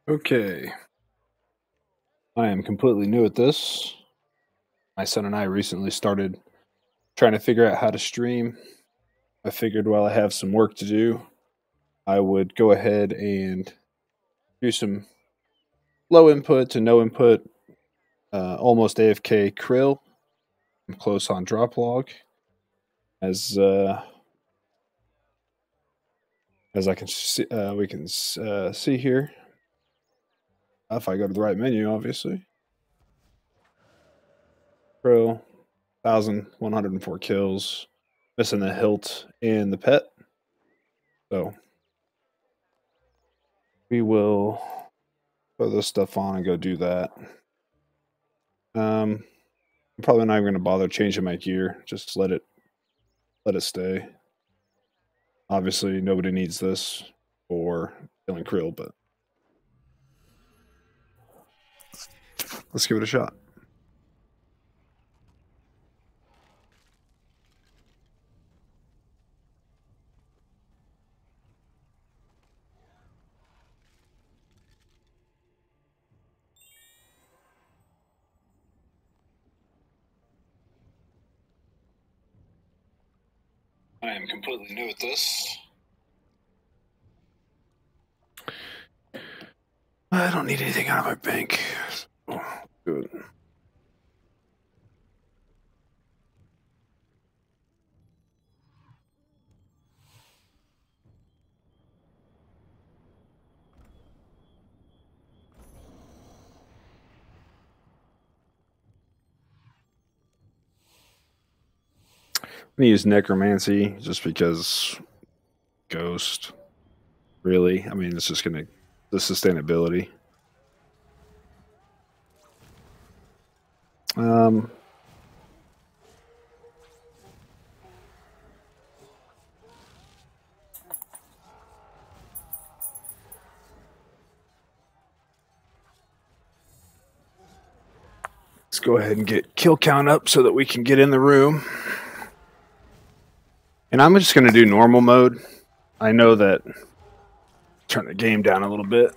Okay. I am completely new at this. My son and I recently started trying to figure out how to stream. I figured while I have some work to do, I would go ahead and do some low input to no input, almost AFK Kril. I'm close on drop log. As as I can see, we can see here. If I go to the right menu, obviously. Kril, 1,104 kills, missing the hilt and the pet. So we will put this stuff on and go do that. I'm probably not even going to bother changing my gear. Just let it stay. Obviously, nobody needs this for killing Kril, but let's give it a shot. I am completely new at this. I don't need anything out of my bank. Oh, good. I'm gonna use necromancy just because ghost. Really, I mean, it's just gonna the sustainability. Um, let's go ahead and get kill count up so that we can get in the room. And I'm just going to do normal mode. I know that turn the game down a little bit.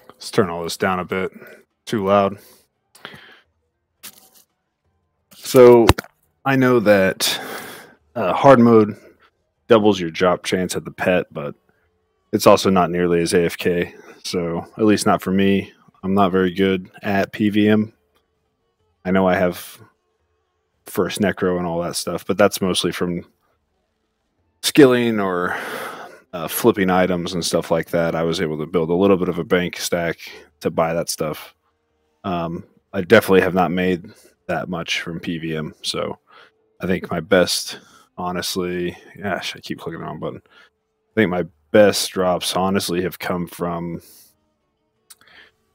Let's turn all this down a bit. Too loud. So I know that hard mode doubles your drop chance at the pet, but it's also not nearly as AFK. So at least not for me. I'm not very good at PVM. I know I have first necro and all that stuff, but that's mostly from skilling or flipping items and stuff like that. I was able to build a little bit of a bank stack to buy that stuff. I definitely have not made that much from PVM, so I think my best, honestly, gosh, I keep clicking the wrong button. I think my best drops, honestly, have come from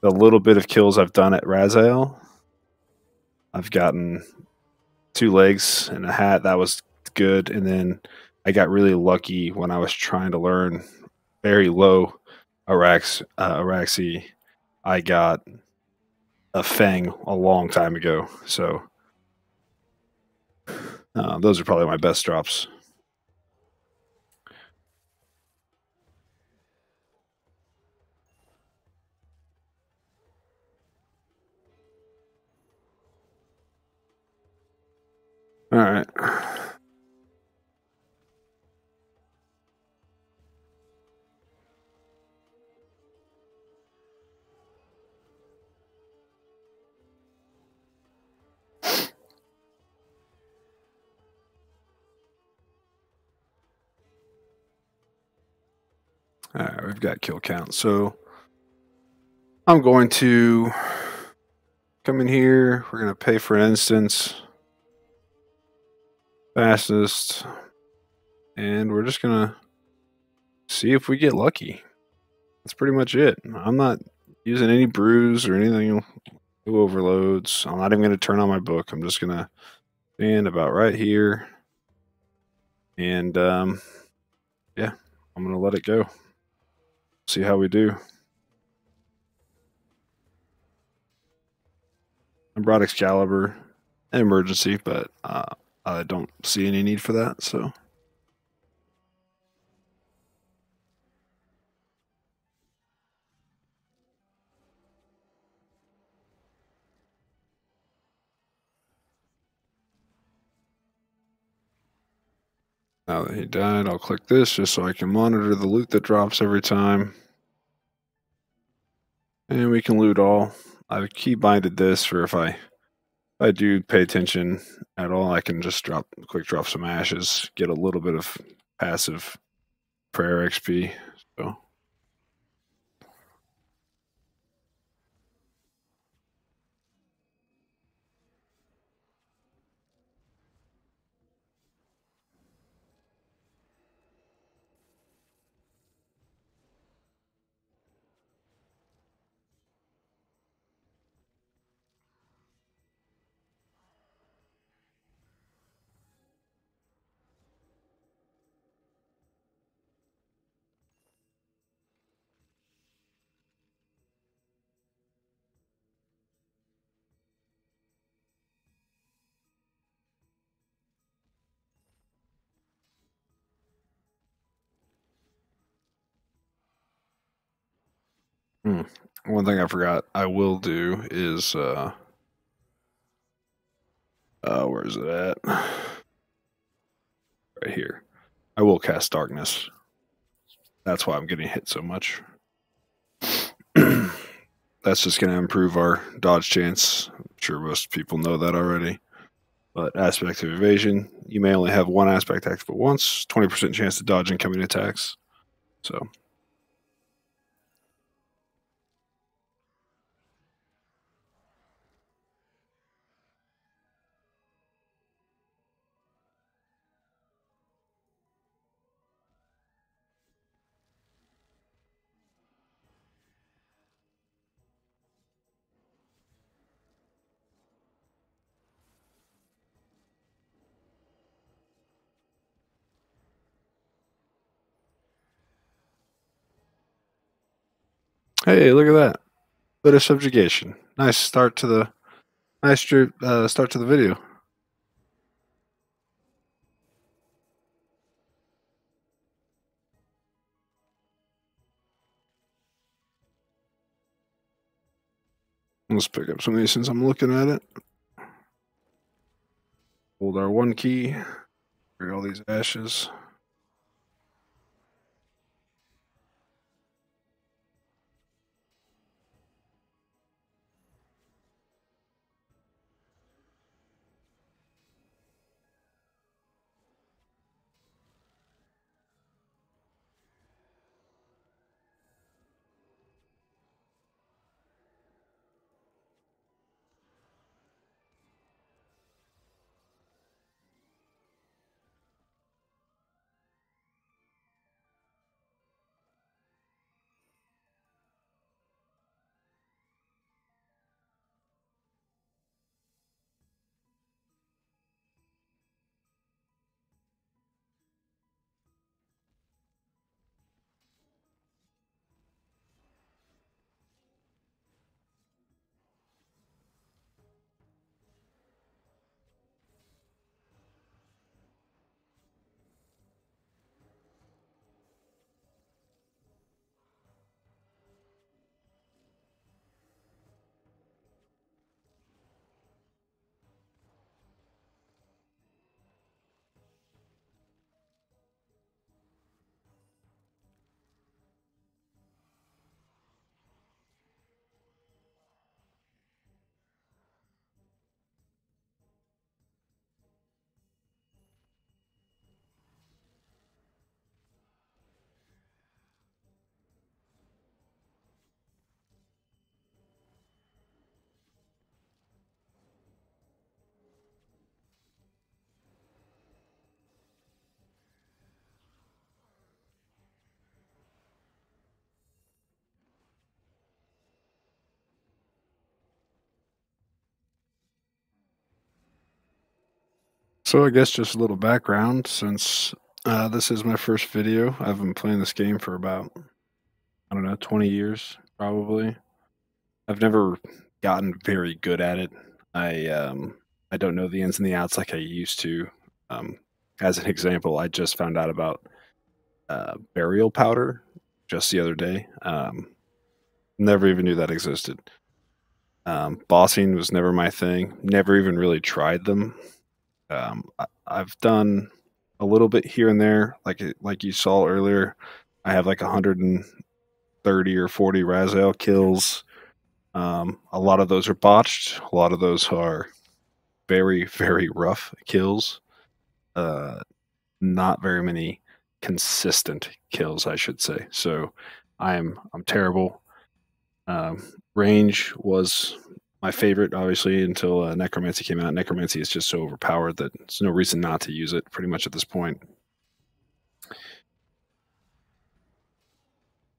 the little bit of kills I've done at Razael. I've gotten 2 legs and a hat. That was good, and then I got really lucky when I was trying to learn very low Araxi. I got a Fang a long time ago. So those are probably my best drops. All right. All right, we've got kill count. So I'm going to come in here. We're going to pay for an instance. Fastest. And we're just going to see if we get lucky. That's pretty much it. I'm not using any brews or anything. No overloads. I'm not even going to turn on my book. I'm just going to stand about right here. And yeah. I'm going to let it go. See how we do. I brought Excalibur, an emergency, but I don't see any need for that, so. Now that he died, I'll click this just so I can monitor the loot that drops every time. And we can loot all. I've keybinded this for if I do pay attention at all, I can just quick drop some ashes, get a little bit of passive prayer XP. So. One thing I forgot I will do is where is it at? Right here. I will cast darkness. That's why I'm getting hit so much. That's just going to improve our dodge chance. I'm sure most people know that already. But aspect of evasion, you may only have one aspect active at once, 20% chance to dodge incoming attacks. So. Hey, look at that. Bit of subjugation. Nice start to the start to the video. Let's pick up some of these since I'm looking at it. Hold our one key. Bring all these ashes. So I guess just a little background, since This is my first video. I've been playing this game for about, I don't know, 20 years probably. I've never gotten very good at it. I don't know the ins and the outs like I used to. Um, as an example, I just found out about burial powder just the other day. Never even knew that existed. Bossing was never my thing. Never even really tried them. I've done a little bit here and there, like you saw earlier. I have like 130 or 40 Razel kills. A lot of those are botched. A lot of those are very, very rough kills. Uh, Not very many consistent kills, I should say. So I'm terrible. Range was my favorite, obviously, until Necromancy came out. Necromancy is just so overpowered that there's no reason not to use it, pretty much at this point.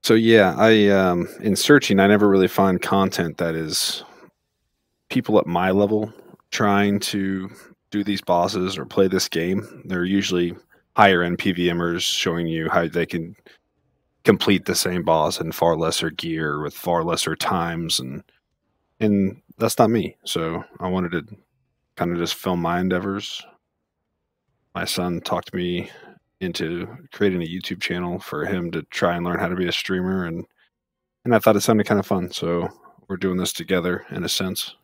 So yeah, I in searching, I never really find content that is people at my level trying to do these bosses or play this game. They're usually higher end PVMers showing you how they can complete the same boss in far lesser gear with far lesser times, and that's not me. So I wanted to kind of just film my endeavors. My son talked me into creating a YouTube channel for him to try and learn how to be a streamer, and I thought it sounded kind of fun. So we're doing this together in a sense.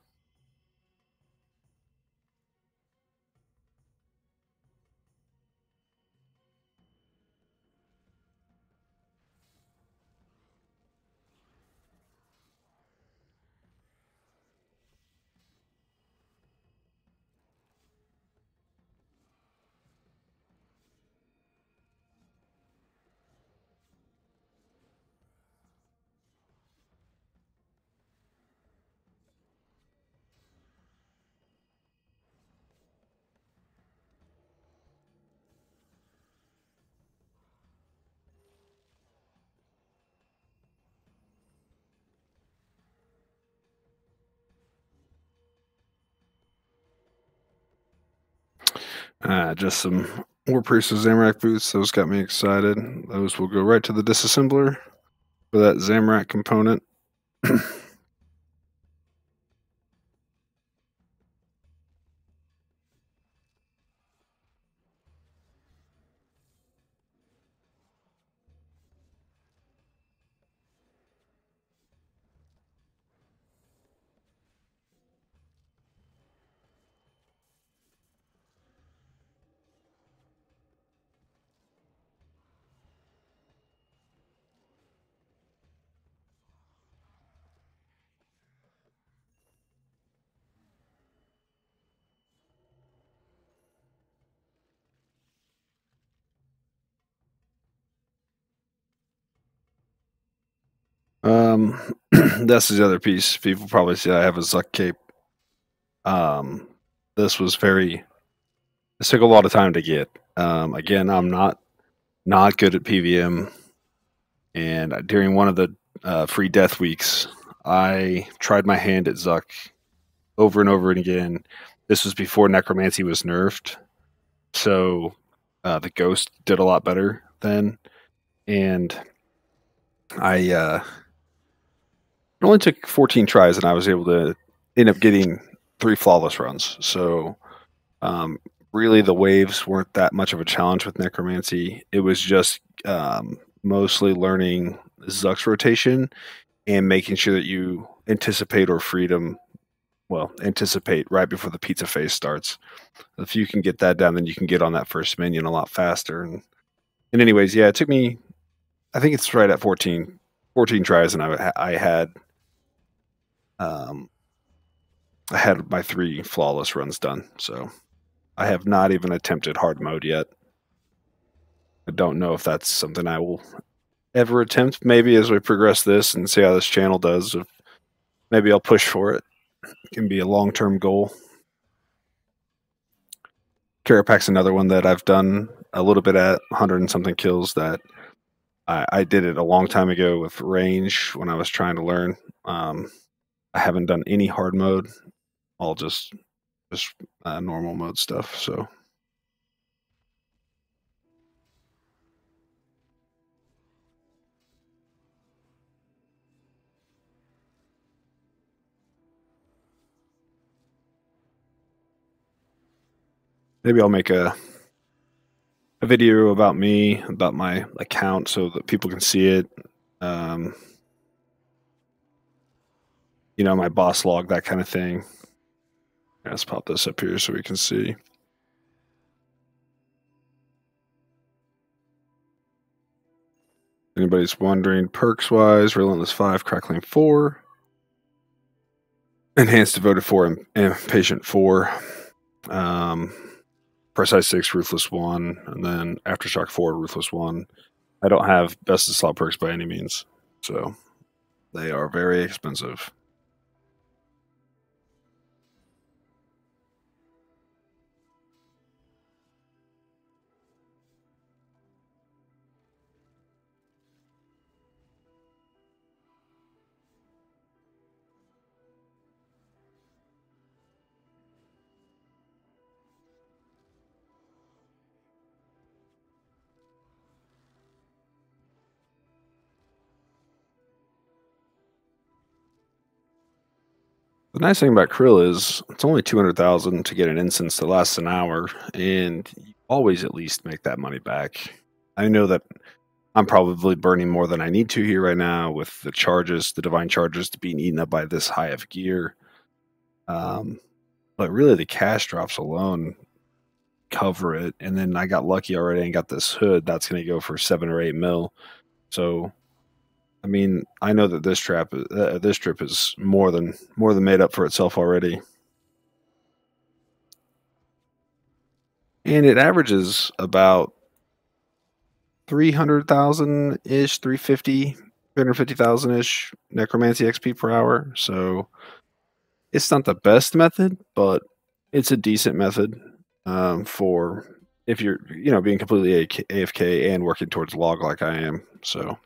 Just some War Priest of Zamorak boots. Those got me excited. Those will go right to the disassembler for that Zamorak component. Um, that's the other piece. People probably see I have a Zuck cape. Um, this was very. This took a lot of time to get. Again, I'm not good at PVM, and during one of the free death weeks, I tried my hand at Zuck over and over and again. This was before Necromancy was nerfed, so the Ghost did a lot better then, and I it only took 14 tries, and I was able to end up getting 3 flawless runs. So um, really, the waves weren't that much of a challenge with Necromancy. It was just mostly learning Zuck's rotation and making sure that you anticipate or freedom. Well, anticipate right before the pizza phase starts. If you can get that down, then you can get on that first minion a lot faster. And anyways, yeah, it took me. I think it's right at 14 tries, and um, I had my 3 flawless runs done. So I have not even attempted hard mode yet. I don't know if that's something I will ever attempt. Maybe as we progress this and see how this channel does, maybe I'll push for it. It can be a long-term goal. Karapak's another one that I've done a little bit at 100 and something kills that I did it a long time ago with range when I was trying to learn. I haven't done any hard mode, all just normal mode stuff. So maybe I'll make a video about me, about my account, so that people can see it. You know, my boss log, that kind of thing. Let's pop this up here so we can see. Anybody's wondering, perks wise, Relentless 5, Crackling 4, Enhanced Devoted 4, and Patient 4, Precise 6, Ruthless 1, and then Aftershock 4, Ruthless 1. I don't have Best of Slot perks by any means, so they are very expensive. The nice thing about Kril is it's only 200,000 to get an instance that lasts an hour, and you always at least make that money back. I know that I'm probably burning more than I need to here right now with the charges, the divine charges, being eaten up by this high of gear. But really, the cash drops alone cover it. And then I got lucky already and got this hood that's going to go for 7 or 8 mil. So, I mean, I know that this trip is more than made up for itself already. And it averages about 300,000 ish, 350,000 ish necromancy XP per hour. So it's not the best method, but it's a decent method for if you're, being completely AFK and working towards log like I am. So.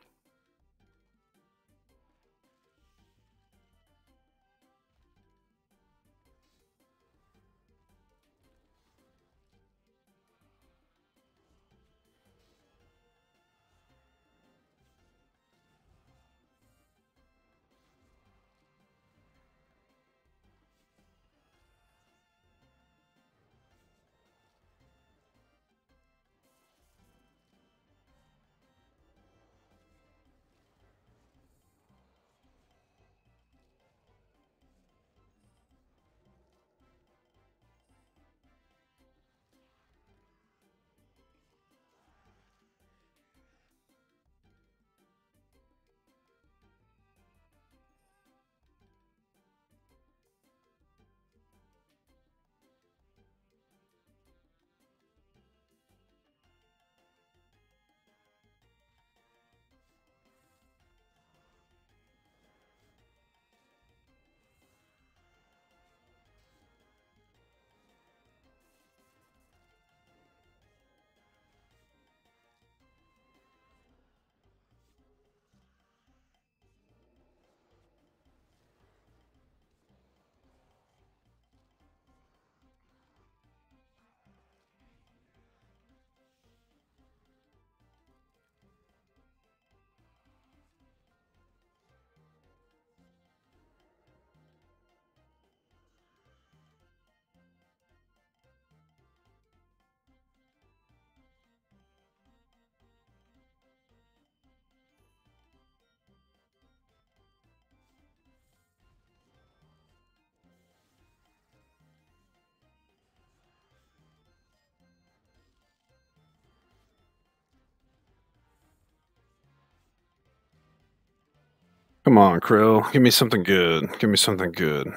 Come on, Kril. Give me something good. Give me something good.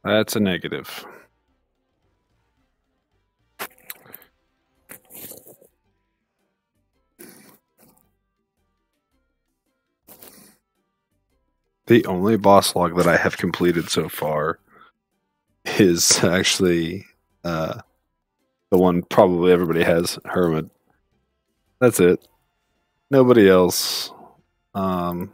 That's a negative. The only boss log that I have completed so far is actually the one probably everybody has, Hermit. That's it. Nobody else. I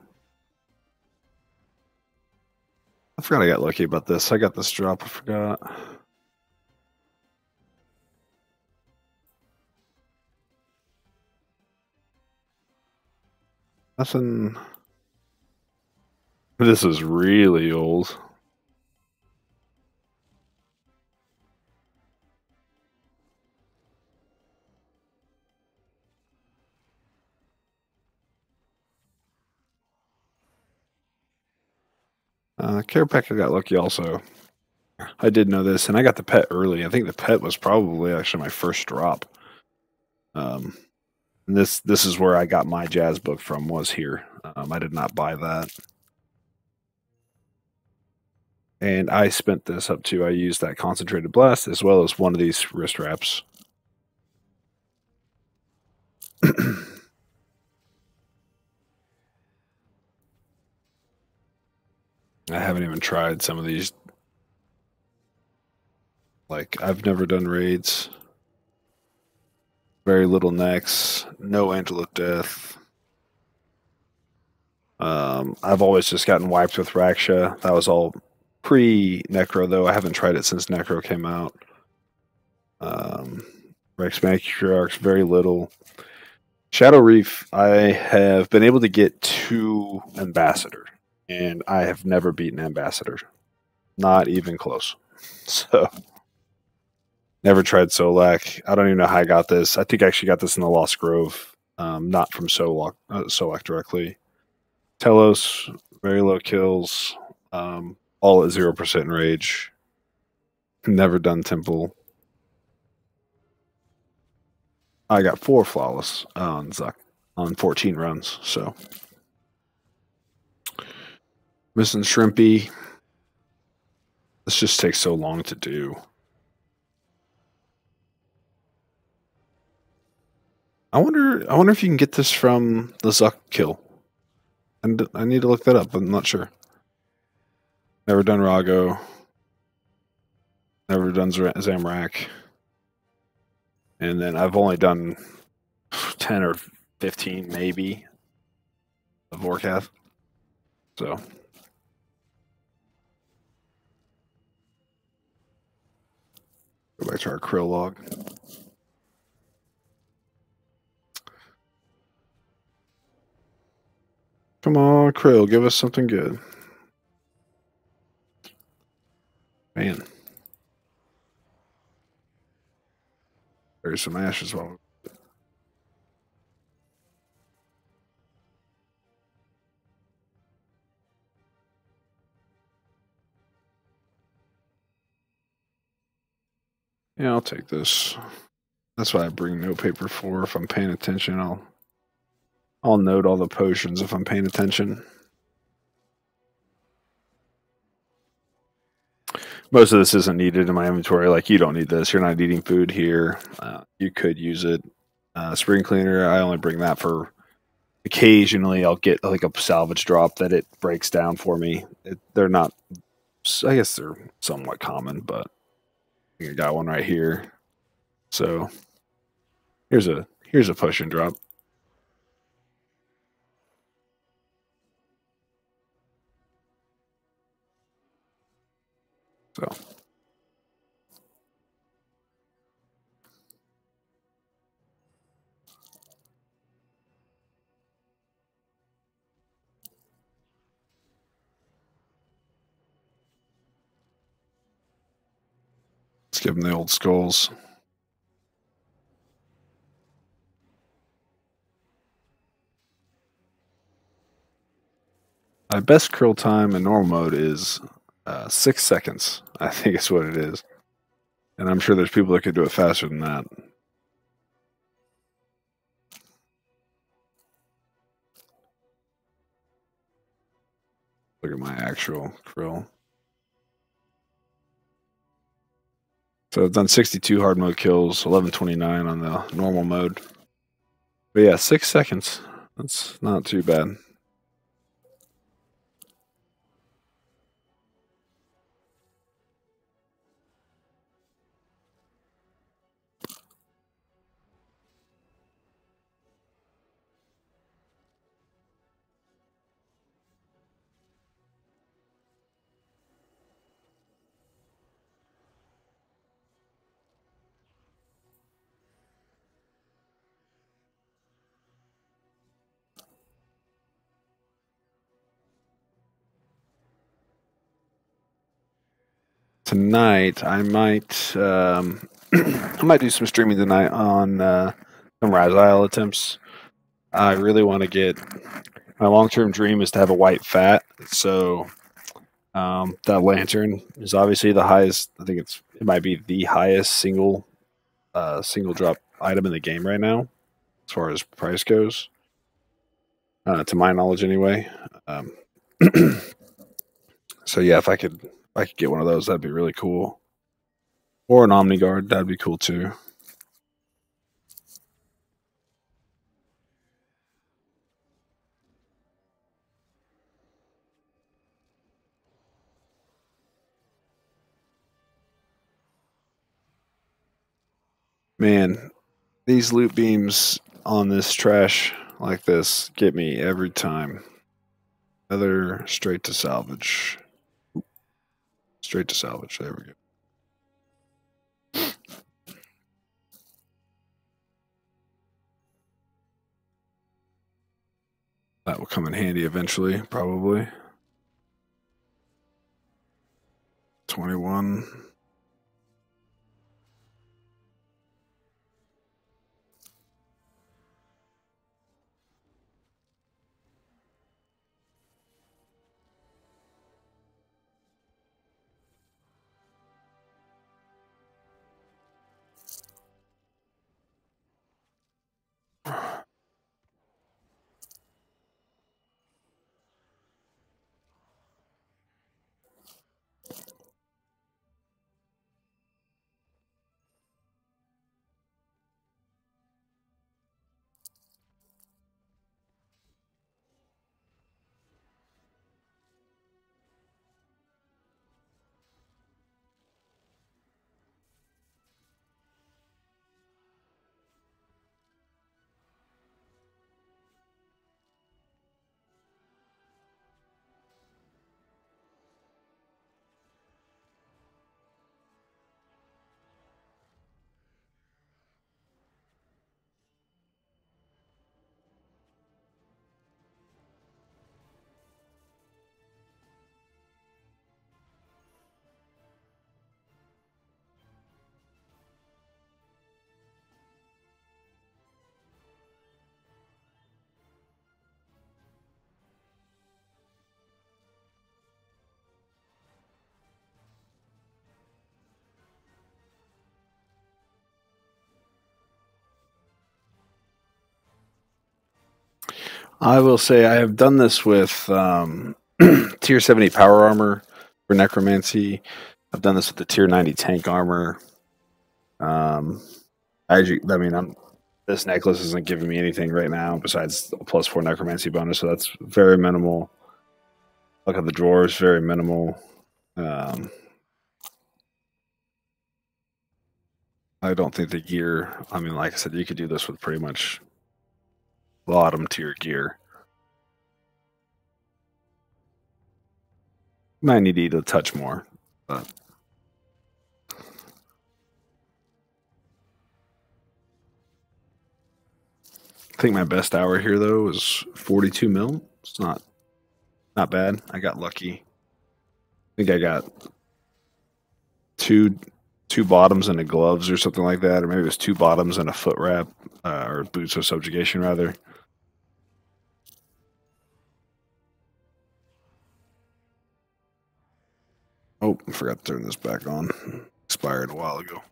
forgot I got lucky about this. I got this drop. I forgot. Nothing. This is really old. Carepacker got lucky also. I did know this, and I got the pet early. I think the pet was probably actually my first drop. And this is where I got my jazz book from, was here. I did not buy that. And I spent this up to, I used that concentrated blast as well as one of these wrist wraps. I haven't even tried some of these. Like, I've never done raids. Very little necks. No Angel of Death. I've always just gotten wiped with Raksha. That was all pre-Necro, though. I haven't tried it since Necro came out. Rex Matriarchs, very little. Shadow Reef, I have been able to get 2 Ambassador, and I have never beaten Ambassador. Not even close. So, never tried Solak. I don't even know how I got this. I think I actually got this in the Lost Grove, not from Solak directly. Telos, very low kills, all at 0% rage. Never done Temple. I got 4 flawless on Zuck on 14 runs, so. Missing Shrimpy. This just takes so long to do. I wonder if you can get this from the Zuck kill. And I need to look that up, but I'm not sure. Never done Rago. Never done Zamrak. And then I've only done 10 or 15, maybe, of Vorkath. So. Go back to our Kril log. Come on, Kril, give us something good. Man. There's some ashes while yeah, I'll take this. That's why I bring no paper for. If I'm paying attention, I'll note all the potions if I'm paying attention. Most of this isn't needed in my inventory. Like, you don't need this. You're not eating food here. You could use it. Spring cleaner, I only bring that for occasionally. I'll get like a salvage drop that it breaks down for me. They're not, I guess they're somewhat common, but I think I got one right here. So here's a potion drop. So let's give them the old skulls. My best Kril time in normal mode is 6 seconds. I think is what it is. And I'm sure there's people that could do it faster than that. Look at my actual Kril. So I've done 62 hard mode kills, 1129 on the normal mode. But yeah, 6 seconds. That's not too bad. Tonight, I might I might do some streaming tonight on some Razile attempts. I really want to get, my long-term dream is to have a white fat, so That lantern is obviously the highest. I think it might be the highest single drop item in the game right now, as far as price goes. To my knowledge, anyway. Um, so yeah, if I could get one of those, that'd be really cool. Or an Omni Guard, that'd be cool too. Man, these loot beams on this trash like this get me every time. Another straight to salvage. Straight to salvage. There we go. That will come in handy eventually, probably. 21. I will say I have done this with tier 70 power armor for necromancy. I've done this with the tier 90 tank armor. I mean, this necklace isn't giving me anything right now besides a +4 necromancy bonus, so that's very minimal. Look at the drawers, very minimal. Um, I don't think the gear. I mean, like I said, you could do this with pretty much bottom tier gear. Might need to eat a touch more, but I think my best hour here though is 42 mil. It's not bad. I got lucky. I think I got two two bottoms and a gloves or something like that, or maybe it was two bottoms and a foot wrap or boots of subjugation rather. Oh, I forgot to turn this back on. Expired a while ago.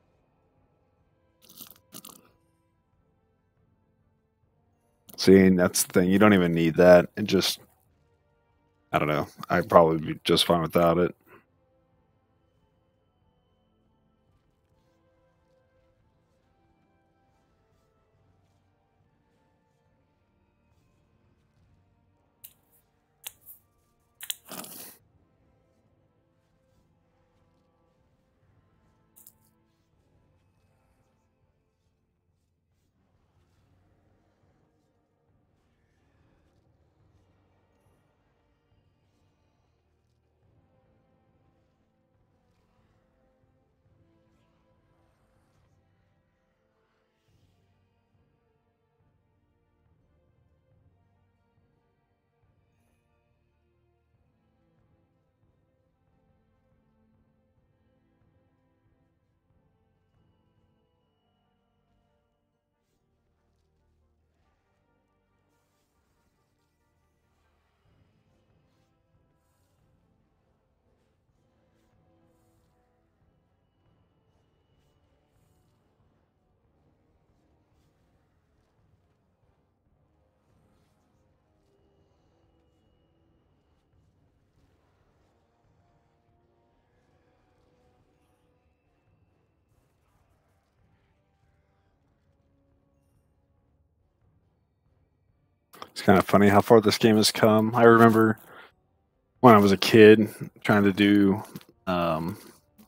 See, that's the thing. You don't even need that. It just, I don't know. I'd probably be just fine without it. It's kind of funny how far this game has come. I remember when I was a kid trying to do um,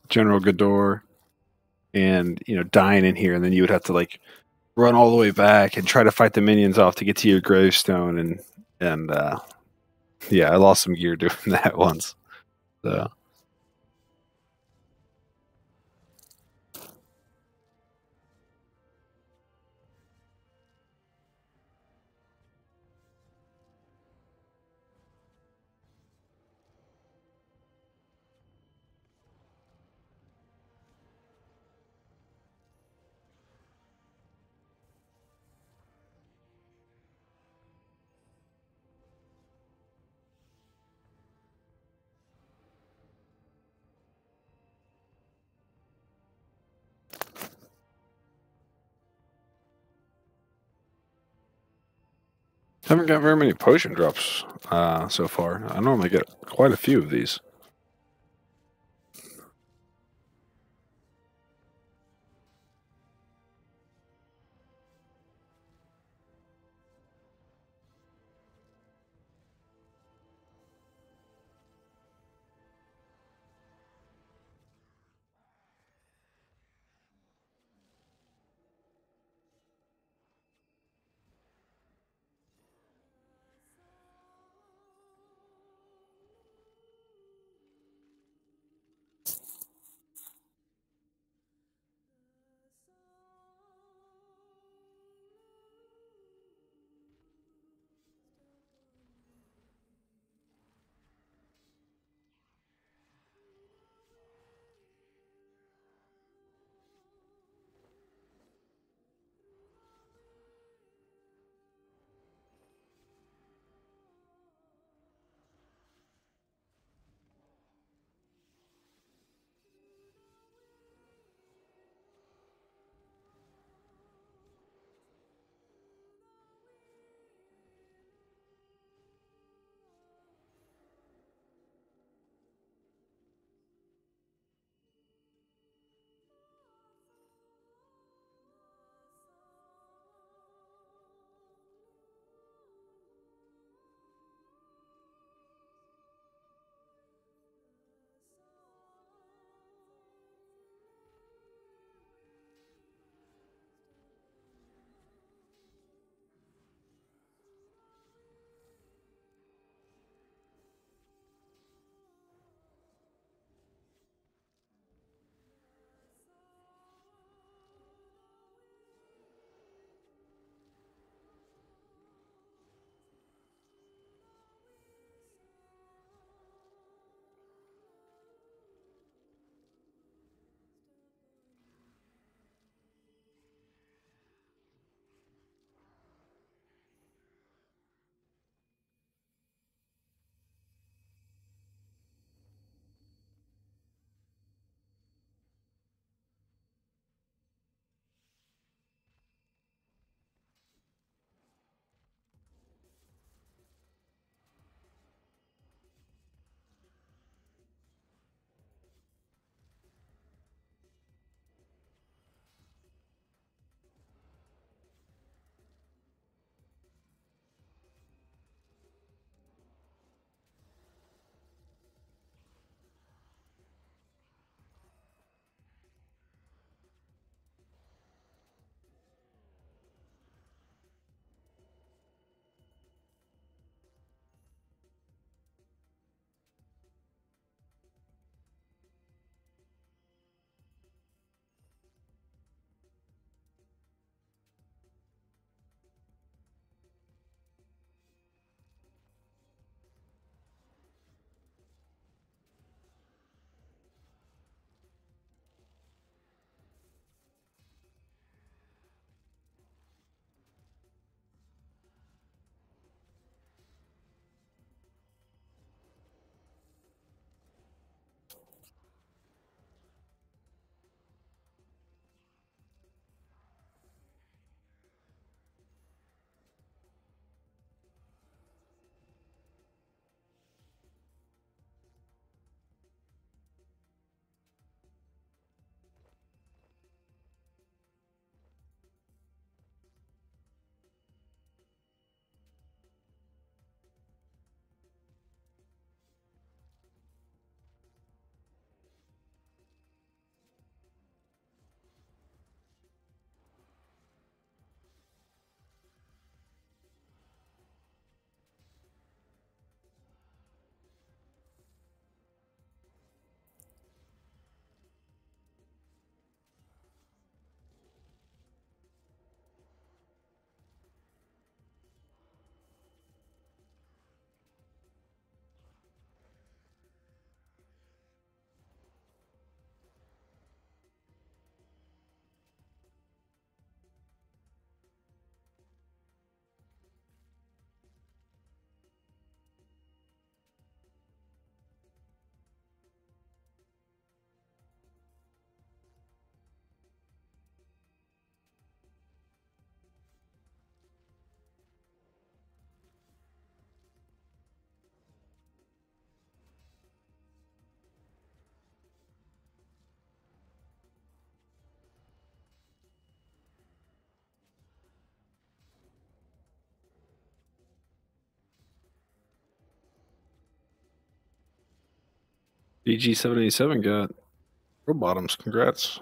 General Gador and dying in here, and then you would have to like run all the way back and try to fight the minions off to get to your gravestone, and yeah, I lost some gear doing that once. So haven't got very many potion drops so far. I normally get quite a few of these. DG787 got Kril bottoms. Congrats.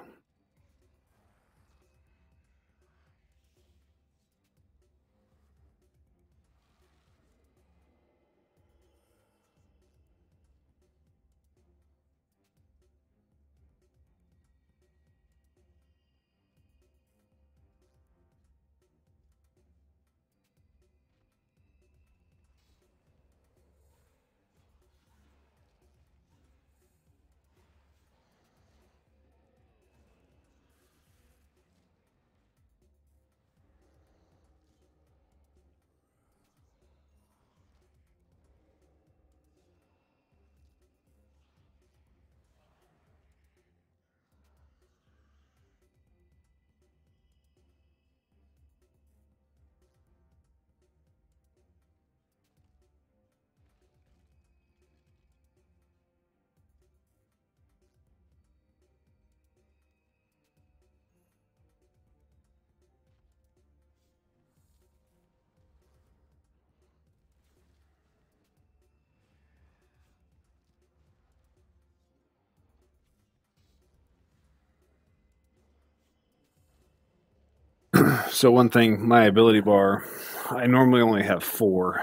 So one thing, my ability bar, I normally only have 4.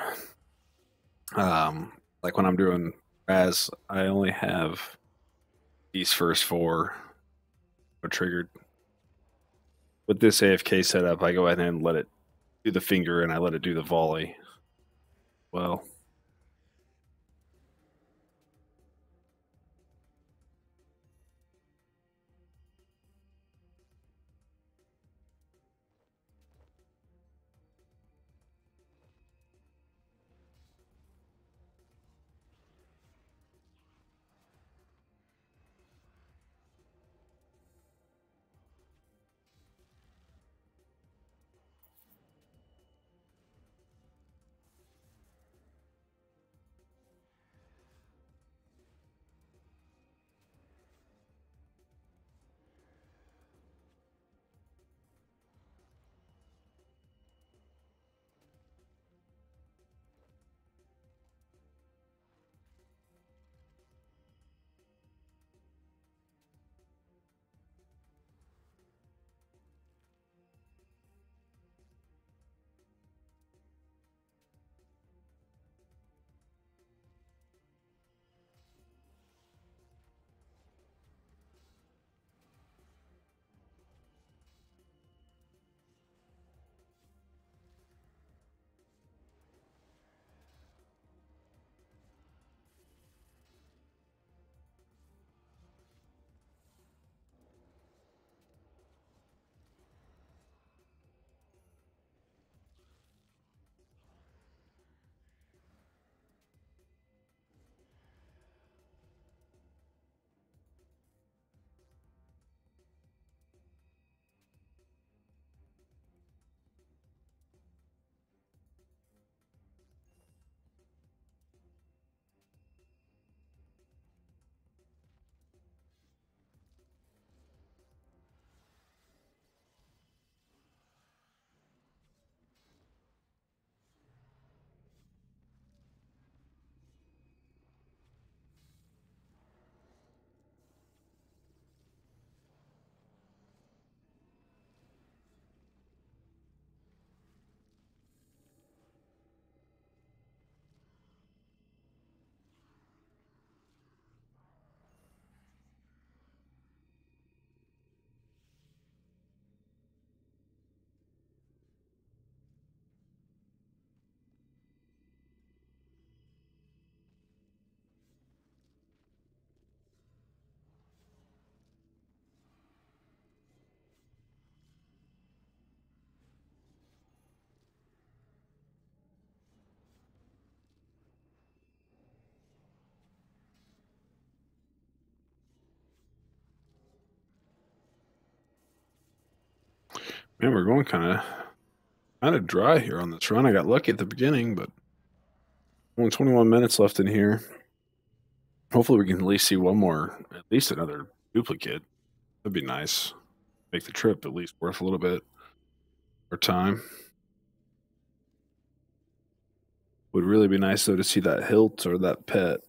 Like when I'm doing Raz, I only have these first 4 are triggered. With this AFK setup, I go ahead and let it do the finger and I let it do the volley. Well, man, we're going kind of dry here on this run. I got lucky at the beginning, but only 21 minutes left in here. Hopefully, we can at least see one more, at least another duplicate. That'd be nice. Make the trip at least worth a little bit more time. Would really be nice though to see that hilt or that pet.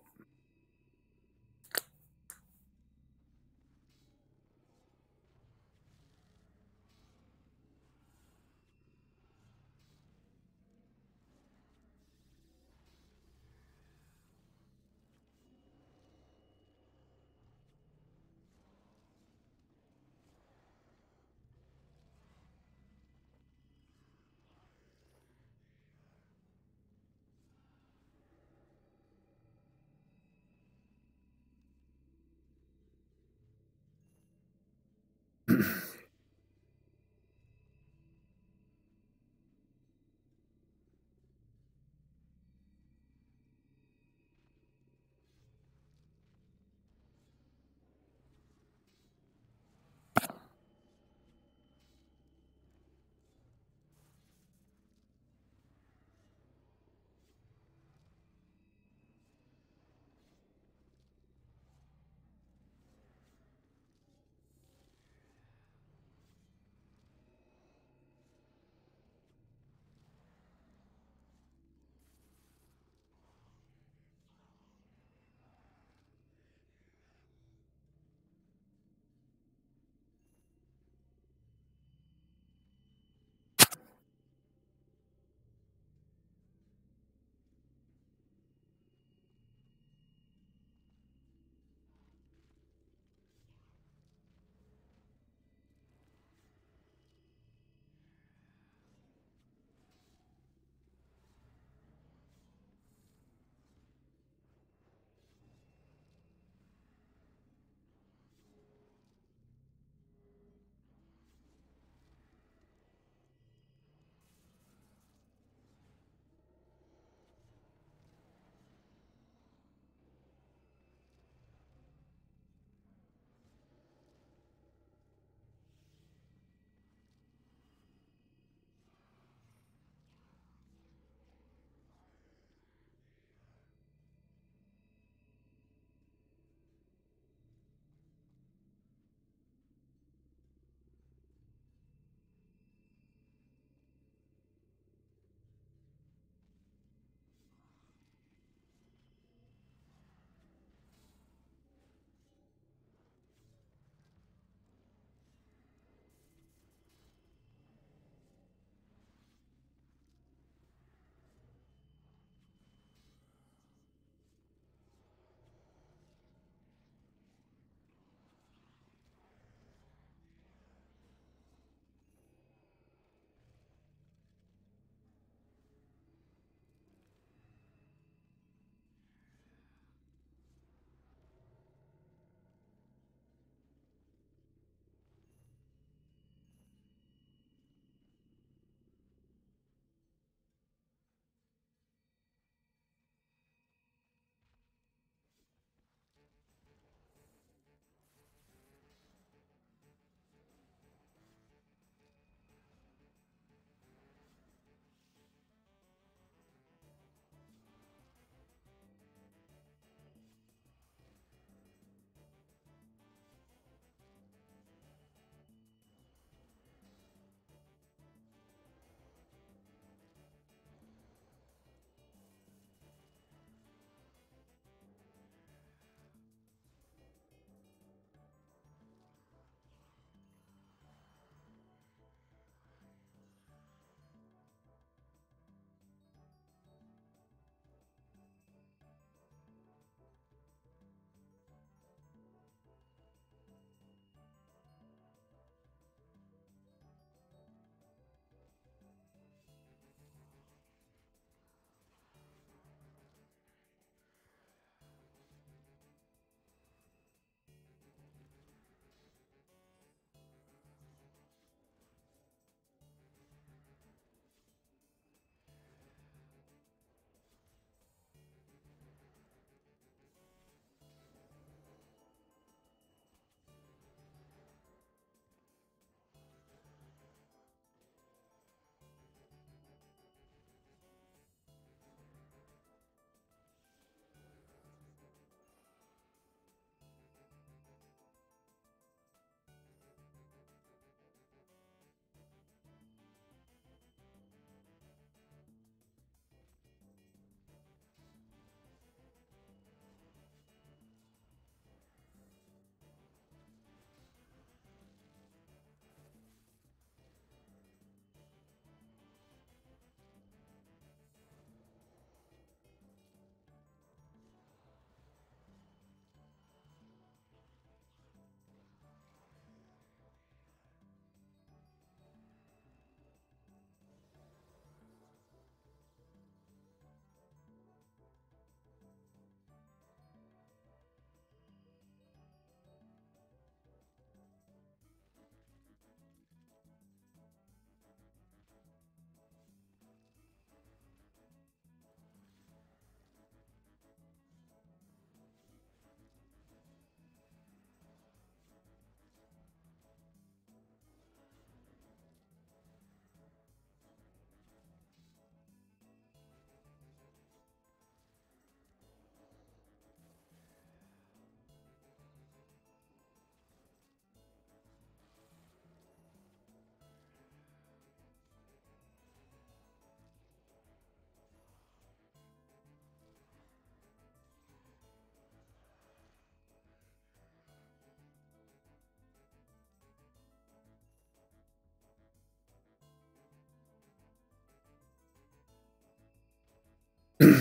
More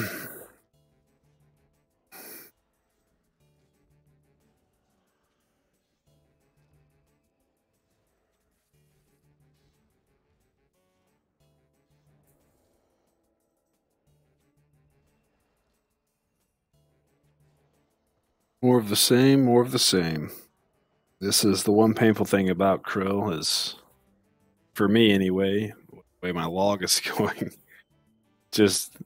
of the same, more of the same. This is the one painful thing about Kril is, for me anyway, the way my log is going, just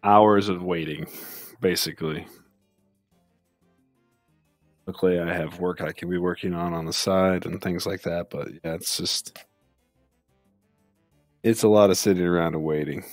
hours of waiting, basically. Luckily, I have work I can be working on the side and things like that, but yeah, it's a lot of sitting around and waiting.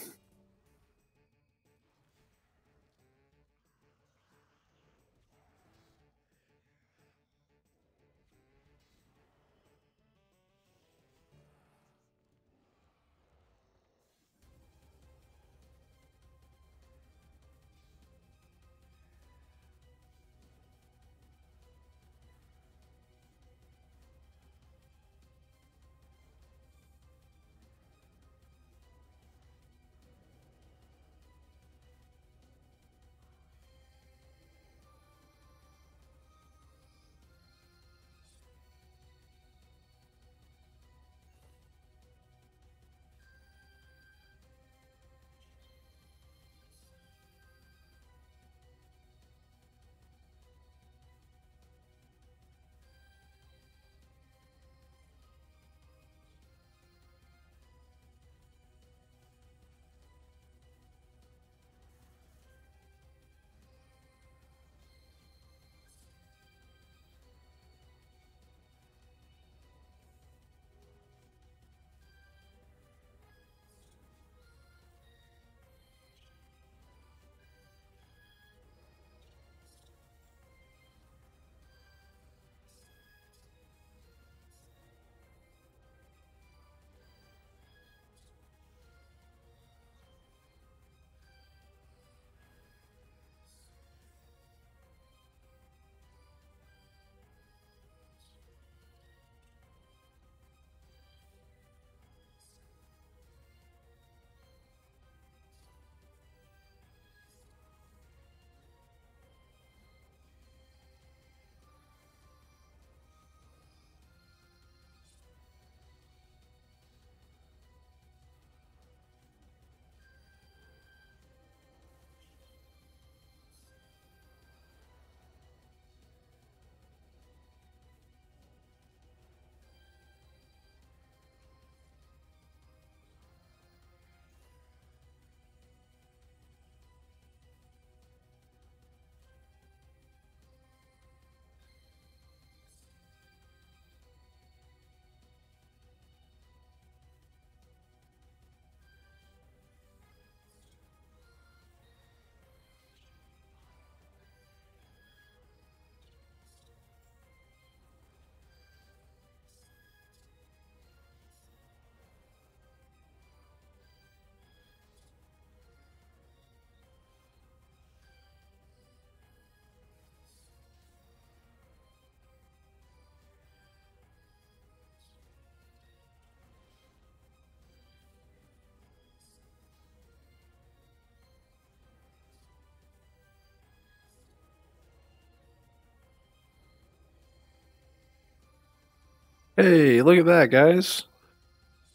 Hey, look at that, guys.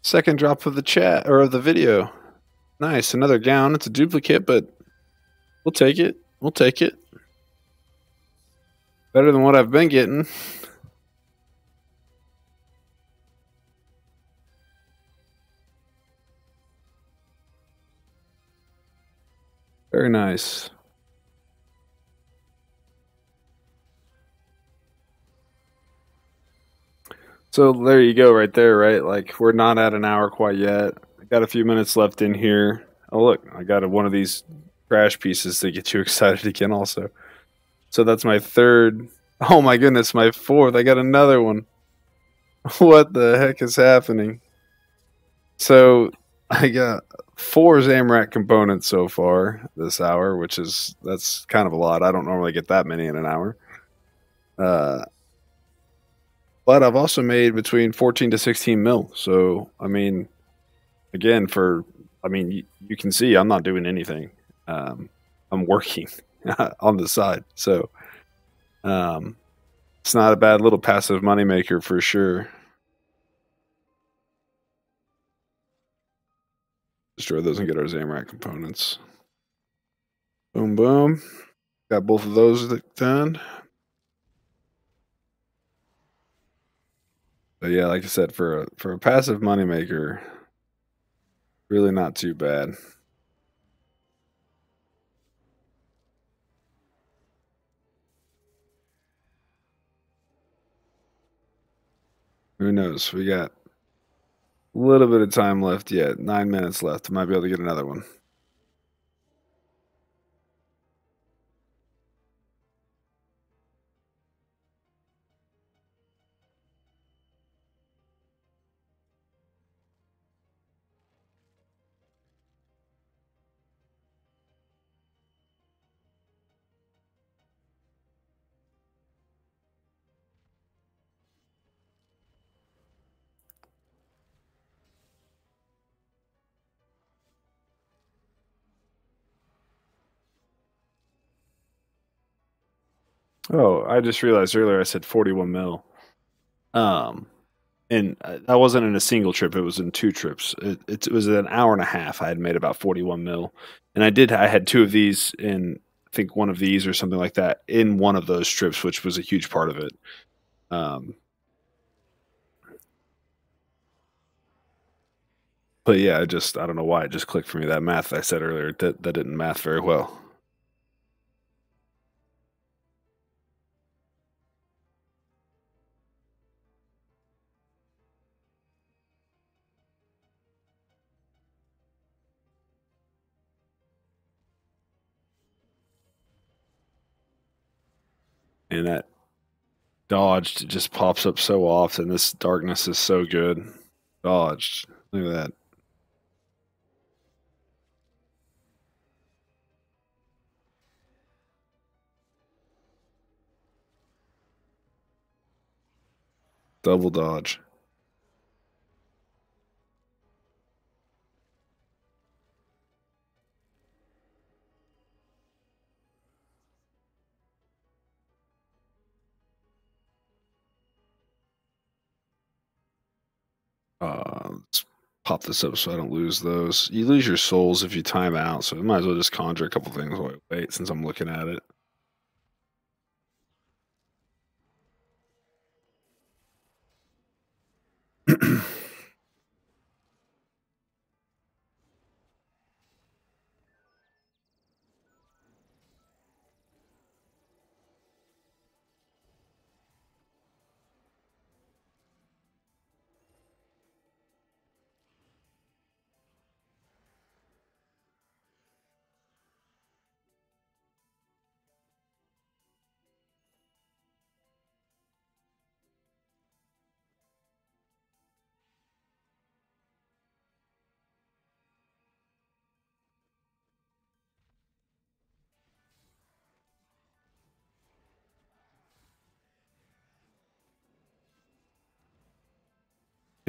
Second drop of the chat or of the video. Nice, another gown. It's a duplicate, but we'll take it. We'll take it. Better than what I've been getting. Very nice. So there you go, right there, right? Like, we're not at an hour quite yet. I got a few minutes left in here. Oh, look, I got one of these crash pieces to get you excited again, also. So that's my third. Oh my goodness, my fourth. I got another one. What the heck is happening? So I got 4 Zamrak components so far this hour, that's kind of a lot. I don't normally get that many in an hour. But I've also made between 14 to 16 mil. So, I mean, again, you can see I'm not doing anything. I'm working on the side, so it's not a bad little passive moneymaker for sure. Destroy those and get our Zamrak components. Boom, boom. Got both of those done. But yeah, like I said, for a passive moneymaker, really not too bad. Who knows? We got a little bit of time left yet. 9 minutes left. Might be able to get another one. Oh, I just realized earlier I said 41 mil. And that wasn't in a single trip; it was in 2 trips. It was an hour and a half. I had made about 41 mil, and I had 2 of these in, I think, one of these or something like that in one of those trips, which was a huge part of it. But yeah, I don't know why it just clicked for me. That math I said earlier, that didn't math very well. And that dodged just pops up so often. This darkness is so good. Dodged. Look at that. Double dodge. Let's pop this up so I don't lose those. You lose your souls if you time out, so I might as well just conjure a couple things while I wait since I'm looking at it.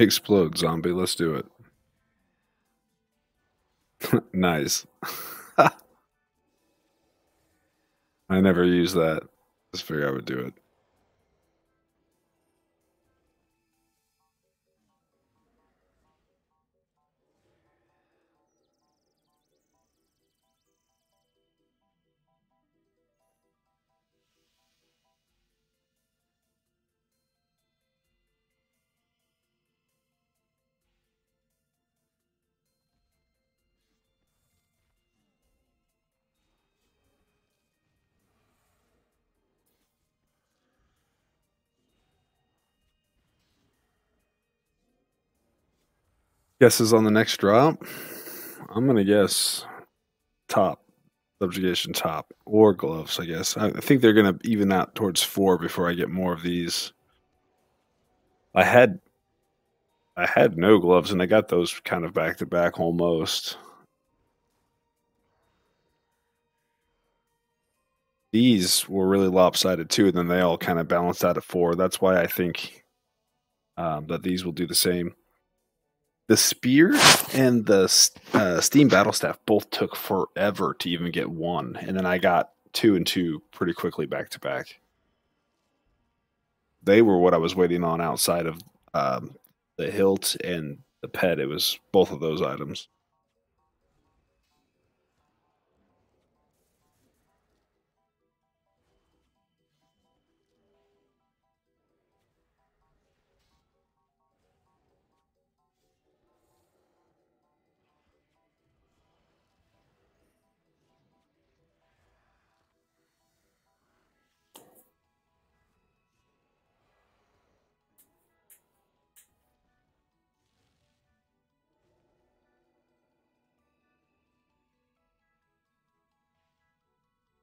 Explode, zombie. Let's do it. Nice. I never use that. Just figure I would do it. Guesses on the next drop? I'm going to guess top. Subjugation top. Or gloves, I guess. I think they're going to even out towards 4 before I get more of these. I had no gloves, and I got those kind of back to back almost. These were really lopsided too, and then they all kind of balanced out at 4. That's why I think that these will do the same. The spear and the Steam Battle Staff both took forever to even get one, and then I got 2 and 2 pretty quickly back to back. They were what I was waiting on outside of the hilt and the pet. It was both of those items.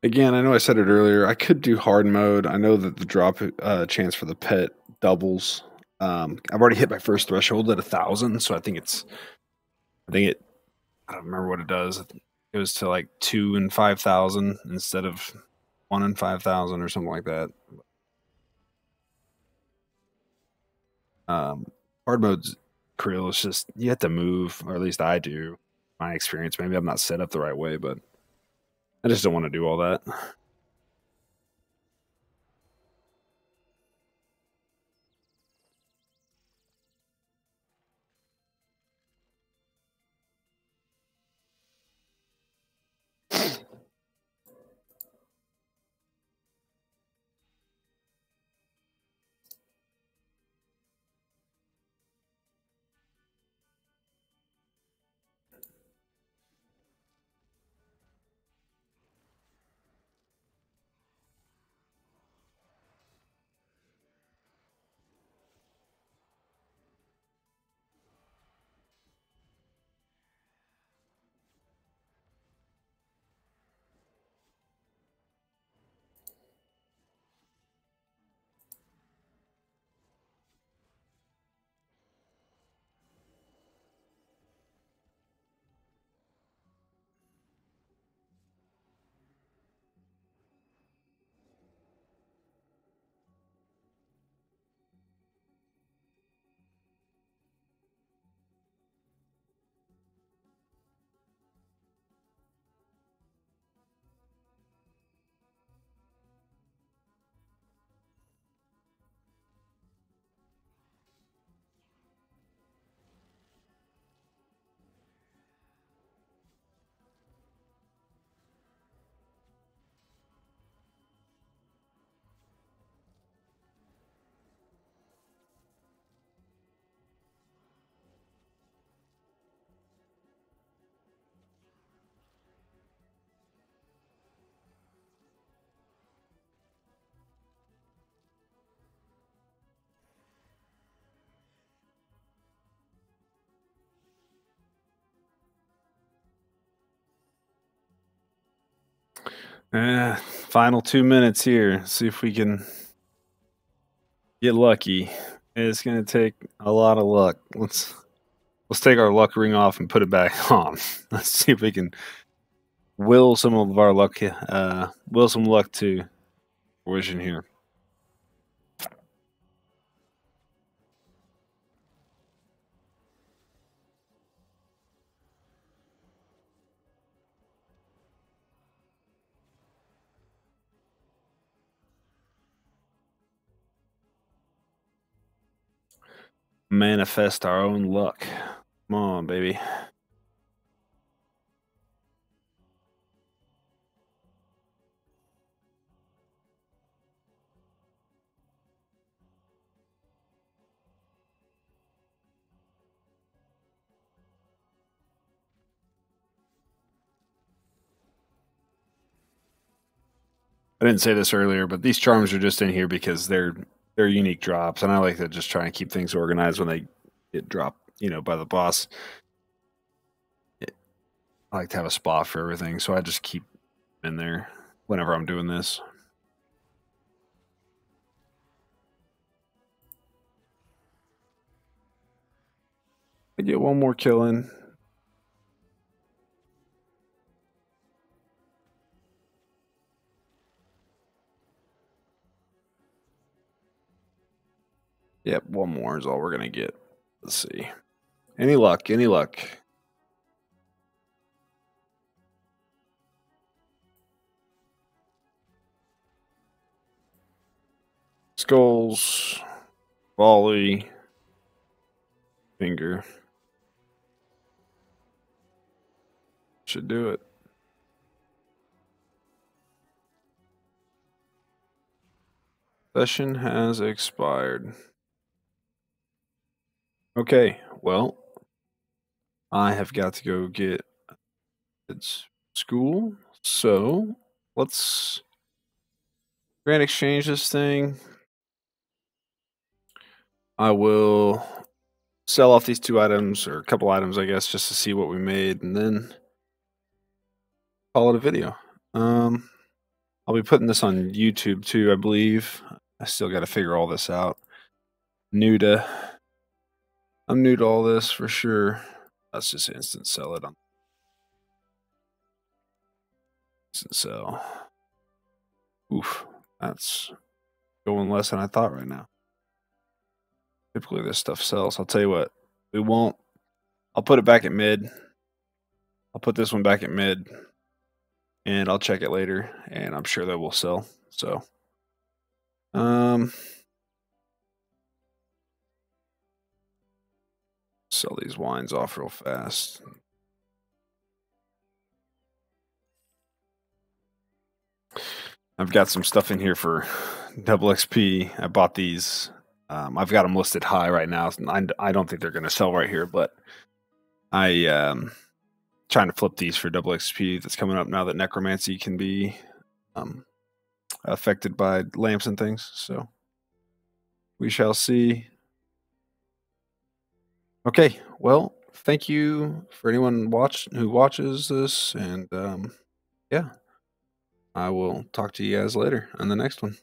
Again, I know I said it earlier. I could do hard mode. I know that the drop chance for the pet doubles. I've already hit my first threshold at 1,000, so I think it's. I think it. I don't remember what it does. It goes to like 2 and 5,000 instead of 1 and 5,000 or something like that. Hard mode's Kril. It's just you have to move, or at least I do. My experience. Maybe I'm not set up the right way, but I just don't want to do all that. Final 2 minutes here. See if we can get lucky. It's gonna take a lot of luck. Let's take our luck ring off and put it back on. Let's see if we can will some of our luck. Will some luck to fruition here. Manifest our own luck. Come on, baby. I didn't say this earlier, but these charms are just in here because they're unique drops, and I like to just try and keep things organized when they get dropped, by the boss. I like to have a spot for everything, so I just keep in there whenever I'm doing this. I get one more kill in. Yep, one more is all we're gonna get. Let's see. Any luck? Any luck? Skulls, volley, finger. Should do it. Session has expired. Okay, well, I have got to go get it's school, so let's grand exchange this thing. I will sell off these 2 items, or a couple items, I guess, just to see what we made, and then call it a video. I'll be putting this on YouTube too, I believe. I still got to figure all this out. I'm new to all this for sure. Let's just instant sell it on instant sell. Oof, that's going less than I thought right now. Typically this stuff sells. I'll tell you what, we won't. I'll put it back at mid. I'll put this one back at mid, and I'll check it later, and I'm sure that will sell. So, sell these wines off real fast. I've got some stuff in here for double XP. I bought these. I've got them listed high right now. I don't think they're going to sell right here, but I trying to flip these for double XP that's coming up now that necromancy can be affected by lamps and things. So we shall see. Okay, well, thank you for anyone who watches this, and yeah, I will talk to you guys later on the next one.